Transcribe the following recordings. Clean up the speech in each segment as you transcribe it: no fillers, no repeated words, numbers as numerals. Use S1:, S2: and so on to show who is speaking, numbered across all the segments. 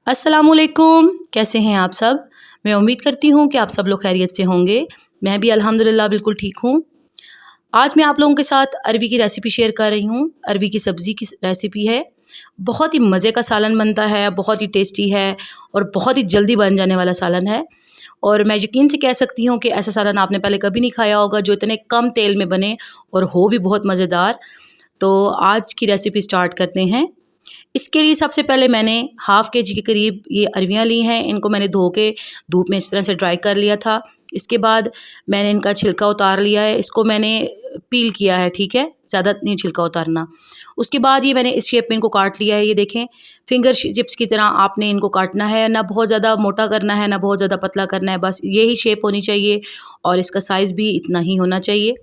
S1: अस्सलामुअलैकुम, कैसे हैं आप सब। मैं उम्मीद करती हूँ कि आप सब लोग खैरियत से होंगे। मैं भी अल्हम्दुलिल्लाह बिल्कुल ठीक हूँ। आज मैं आप लोगों के साथ अरवी की रेसिपी शेयर कर रही हूँ। अरवी की सब्ज़ी की रेसिपी है। बहुत ही मज़े का सालन बनता है, बहुत ही टेस्टी है और बहुत ही जल्दी बन जाने वाला सालन है। और मैं यकीन से कह सकती हूँ कि ऐसा सालन आपने पहले कभी नहीं खाया होगा जो इतने कम तेल में बने और हो भी बहुत मज़ेदार। तो आज की रेसिपी स्टार्ट करते हैं। इसके लिए सबसे पहले मैंने हाफ़ केजी के करीब ये अरवियाँ ली हैं। इनको मैंने धो के धूप में इस तरह से ड्राई कर लिया था। इसके बाद मैंने इनका छिलका उतार लिया है। इसको मैंने पील किया है, ठीक है, ज़्यादा नहीं छिलका उतारना। उसके बाद ये मैंने इस शेप में इनको काट लिया है। ये देखें, फिंगर चिप्स की तरह आपने इनको काटना है। ना बहुत ज़्यादा मोटा करना है, ना बहुत ज़्यादा पतला करना है, बस यही शेप होनी चाहिए और इसका साइज़ भी इतना ही होना चाहिए।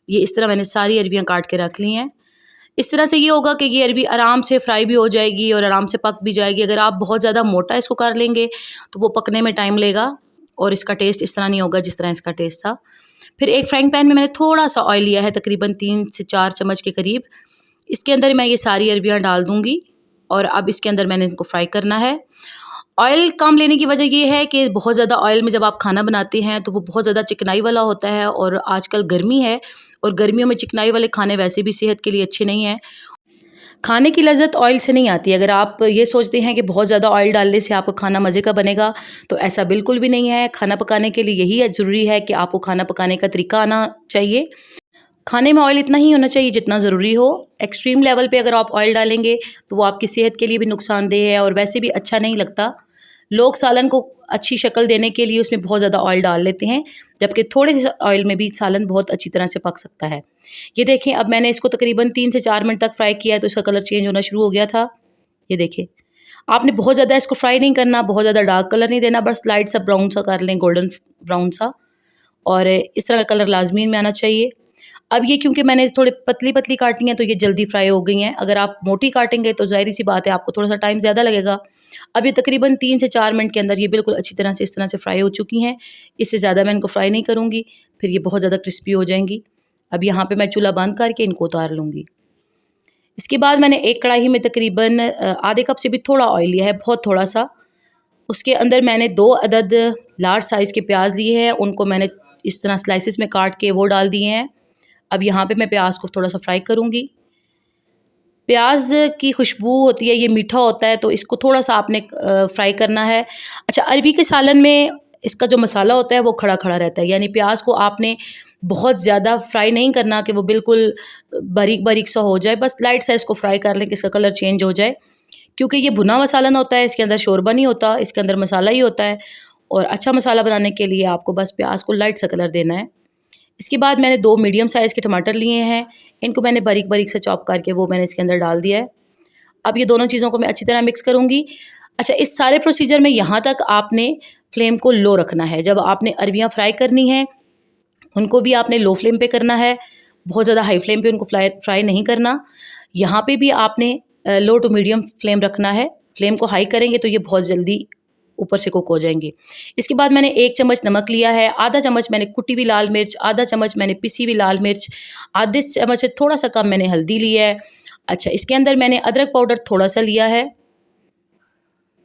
S1: ये इस तरह मैंने सारी अरवियाँ काट के रख ली हैं। इस तरह से ये होगा कि ये अरवी आराम से फ्राई भी हो जाएगी और आराम से पक भी जाएगी। अगर आप बहुत ज़्यादा मोटा इसको कर लेंगे तो वो पकने में टाइम लेगा और इसका टेस्ट इस तरह नहीं होगा जिस तरह इसका टेस्ट था। फिर एक फ्राइंग पैन में मैंने थोड़ा सा ऑयल लिया है, तकरीबन 3 से 4 चम्मच के करीब। इसके अंदर मैं ये सारी अरवियाँ डाल दूँगी और अब इसके अंदर मैंने इनको फ्राई करना है। ऑयल कम लेने की वजह ये है कि बहुत ज़्यादा ऑयल में जब आप खाना बनाते हैं तो वो बहुत ज़्यादा चिकनाई वाला होता है और आजकल गर्मी है और गर्मियों में चिकनाई वाले खाने वैसे भी सेहत के लिए अच्छे नहीं हैं। खाने की लज़्ज़त ऑयल से नहीं आती। अगर आप ये सोचते हैं कि बहुत ज़्यादा ऑयल डालने से आपका खाना मज़े का बनेगा तो ऐसा बिल्कुल भी नहीं है। खाना पकाने के लिए यही ज़रूरी है कि आपको खाना पकाने का तरीका आना चाहिए। खाने में ऑयल इतना ही होना चाहिए जितना ज़रूरी हो। एक्सट्रीम लेवल पे अगर आप ऑयल डालेंगे तो वो आपकी सेहत के लिए भी नुकसानदेह है और वैसे भी अच्छा नहीं लगता। लोग सालन को अच्छी शक्ल देने के लिए उसमें बहुत ज़्यादा ऑयल डाल लेते हैं, जबकि थोड़े से ऑयल में भी सालन बहुत अच्छी तरह से पक सकता है। ये देखें, अब मैंने इसको तकरीबन 3 से 4 मिनट तक फ्राई किया है तो इसका कलर चेंज होना शुरू हो गया था। ये देखें, आपने बहुत ज़्यादा इसको फ्राई नहीं करना, बहुत ज़्यादा डार्क कलर नहीं देना, बस लाइट सा ब्राउन सा कर लें, गोल्डन ब्राउन सा, और इस तरह का कलर लाजमी में आना चाहिए। अब ये क्योंकि मैंने थोड़ी पतली-पतली काटी हैं तो ये जल्दी फ्राई हो गई हैं। अगर आप मोटी काटेंगे तो ज़ाहिर-सी बात है आपको थोड़ा-सा टाइम ज़्यादा लगेगा। अब ये तकरीबन 3 से 4 मिनट के अंदर ये बिल्कुल अच्छी तरह से इस तरह से फ्राई हो चुकी हैं। इससे ज़्यादा मैं इनको फ्राई नहीं करूँगी, फिर ये बहुत ज़्यादा क्रिस्पी हो जाएँगी। अब यहाँ पे मैं चूल्हा बंद करके इनको उतार लूँगी। इसके बाद मैंने एक कढ़ाई में तकरीबन आधे कप से भी थोड़ा ऑयल लिया है, बहुत थोड़ा-सा। उसके अंदर मैंने 2 अदद लार्ज साइज़ के प्याज लिए हैं, उनको मैंने इस तरह स्लाइसेस में काट के वो डाल दिए हैं। अब यहाँ पे मैं प्याज को थोड़ा सा फ्राई करूँगी। प्याज की खुशबू होती है, ये मीठा होता है तो इसको थोड़ा सा आपने फ्राई करना है। अच्छा, अरवी के सालन में इसका जो मसाला होता है वो खड़ा खड़ा रहता है, यानी प्याज को आपने बहुत ज़्यादा फ्राई नहीं करना कि वो बिल्कुल बारीक बारीक सा हो जाए, बस लाइट सा इसको फ्राई कर लें कि इसका कलर चेंज हो जाए। क्योंकि ये भुना हुआ सालन होता है, इसके अंदर शोरबा नहीं होता, इसके अंदर मसाला ही होता है और अच्छा मसाला बनाने के लिए आपको बस प्याज को लाइट सा कलर देना है। इसके बाद मैंने 2 मीडियम साइज़ के टमाटर लिए हैं, इनको मैंने बारीक बारीक से चॉप करके वो मैंने इसके अंदर डाल दिया है। अब ये दोनों चीज़ों को मैं अच्छी तरह मिक्स करूँगी। अच्छा, इस सारे प्रोसीजर में यहाँ तक आपने फ्लेम को लो रखना है। जब आपने अरवियाँ फ्राई करनी हैं उनको भी आपने लो फ्लेम पे करना है, बहुत ज़्यादा हाई फ्लेम पे उनको फ्राई नहीं करना। यहाँ पे भी आपने लो टू मीडियम फ्लेम रखना है। फ्लेम को हाई करेंगे तो ये बहुत जल्दी ऊपर से कुक हो जाएंगे। इसके बाद मैंने 1 चम्मच नमक लिया है, आधा चम्मच मैंने कुटी हुई लाल मिर्च, आधा चम्मच मैंने पिसी हुई लाल मिर्च, आधे चम्मच से थोड़ा सा कम मैंने हल्दी लिया है। अच्छा, इसके अंदर मैंने अदरक पाउडर थोड़ा सा लिया है।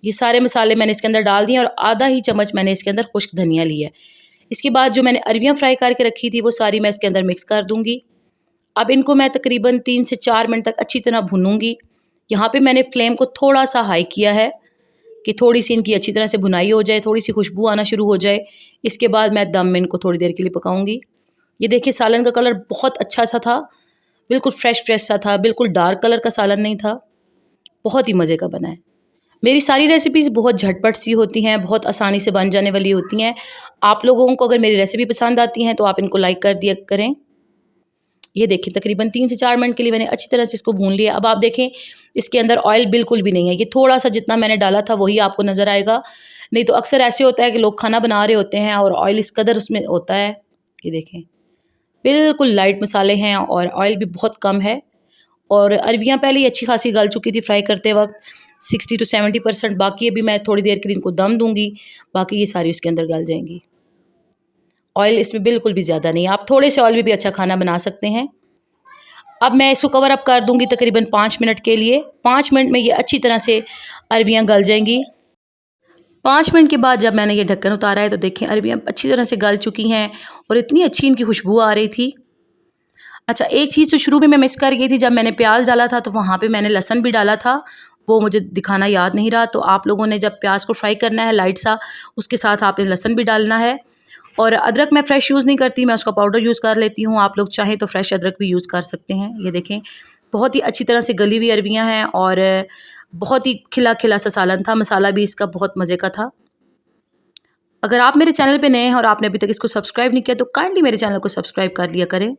S1: ये सारे मसाले मैंने इसके अंदर डाल दिए और आधा ही चम्मच मैंने इसके अंदर खुश्क धनिया लिया है। इसके बाद जो मैंने अरवियाँ फ्राई करके रखी थी वो सारी मैं इसके अंदर मिक्स कर दूँगी। अब इनको मैं तकरीबन 3 से 4 मिनट तक अच्छी तरह भूनूँगी। यहाँ पे मैंने फ्लेम को थोड़ा सा हाई किया है कि थोड़ी सी इनकी अच्छी तरह से भुनाई हो जाए, थोड़ी सी खुशबू आना शुरू हो जाए। इसके बाद मैं दम में इनको थोड़ी देर के लिए पकाऊंगी। ये देखिए, सालन का कलर बहुत अच्छा सा था, बिल्कुल फ्रेश सा था, बिल्कुल डार्क कलर का सालन नहीं था, बहुत ही मज़े का बना है। मेरी सारी रेसिपीज़ बहुत झटपट सी होती हैं, बहुत आसानी से बन जाने वाली होती हैं। आप लोगों को अगर मेरी रेसिपी पसंद आती हैं तो आप इनको लाइक कर दिया करें। ये देखिए, तकरीबन 3 से 4 मिनट के लिए मैंने अच्छी तरह से इसको भून लिया। अब आप देखें, इसके अंदर ऑयल बिल्कुल भी नहीं है। ये थोड़ा सा जितना मैंने डाला था वही आपको नज़र आएगा, नहीं तो अक्सर ऐसे होता है कि लोग खाना बना रहे होते हैं और ऑयल इस कदर उसमें होता है। ये देखें, बिल्कुल लाइट मसाले हैं और ऑयल भी बहुत कम है और अरवियाँ पहले ही अच्छी खासी गल चुकी थी फ्राई करते वक्त, 60 to 70%। बाकी अभी मैं थोड़ी देर के लिए इनको दम दूँगी, बाकी ये सारी उसके अंदर गल जाएंगी। ऑयल इसमें बिल्कुल भी ज़्यादा नहीं है, आप थोड़े से ऑयल में भी अच्छा खाना बना सकते हैं। अब मैं इसको कवर अप कर दूंगी तकरीबन 5 मिनट के लिए। 5 मिनट में ये अच्छी तरह से अरवियाँ गल जाएंगी। 5 मिनट के बाद जब मैंने ये ढक्कन उतारा है तो देखें अरबियाँ अच्छी तरह से गल चुकी हैं और इतनी अच्छी इनकी खुशबू आ रही थी। अच्छा, एक चीज़ जो शुरू में मैं मिस कर गई थी, जब मैंने प्याज डाला था तो वहाँ पे मैंने लहसुन भी डाला था, वो मुझे दिखाना याद नहीं रहा। तो आप लोगों ने जब प्याज को फ्राई करना है लाइट सा, उसके साथ आपने लहसुन भी डालना है। और अदरक मैं फ्रेश यूज़ नहीं करती, मैं उसका पाउडर यूज़ कर लेती हूँ। आप लोग चाहें तो फ्रेश अदरक भी यूज़ कर सकते हैं। ये देखें बहुत ही अच्छी तरह से गली हुई अरबियाँ हैं और बहुत ही खिला-खिला सा सालन था। मसाला भी इसका बहुत मज़े का था। अगर आप मेरे चैनल पे नए हैं और आपने अभी तक इसको सब्सक्राइब नहीं किया तो काइंडली मेरे चैनल को सब्सक्राइब कर लिया करें।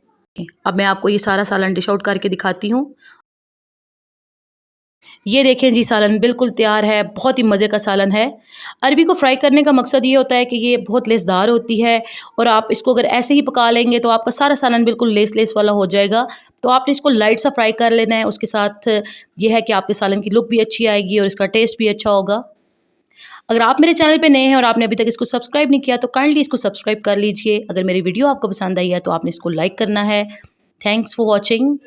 S1: अब मैं आपको ये सारा सालन डिश आउट करके दिखाती हूँ। ये देखें जी, सालन बिल्कुल तैयार है, बहुत ही मज़े का सालन है। अरबी को फ्राई करने का मकसद ये होता है कि ये बहुत लेसदार होती है और आप इसको अगर ऐसे ही पका लेंगे तो आपका सारा सालन बिल्कुल लेस-लेस वाला हो जाएगा। तो आपने इसको लाइट सा फ्राई कर लेना है, उसके साथ ये है कि आपके सालन की लुक भी अच्छी आएगी और इसका टेस्ट भी अच्छा होगा। अगर आप मेरे चैनल पे नए हैं और आपने अभी तक इसको सब्सक्राइब नहीं किया तो काइंडली इसको सब्सक्राइब कर लीजिए। अगर मेरी वीडियो आपको पसंद आई है तो आपने इसको लाइक करना है। Thanks for watching.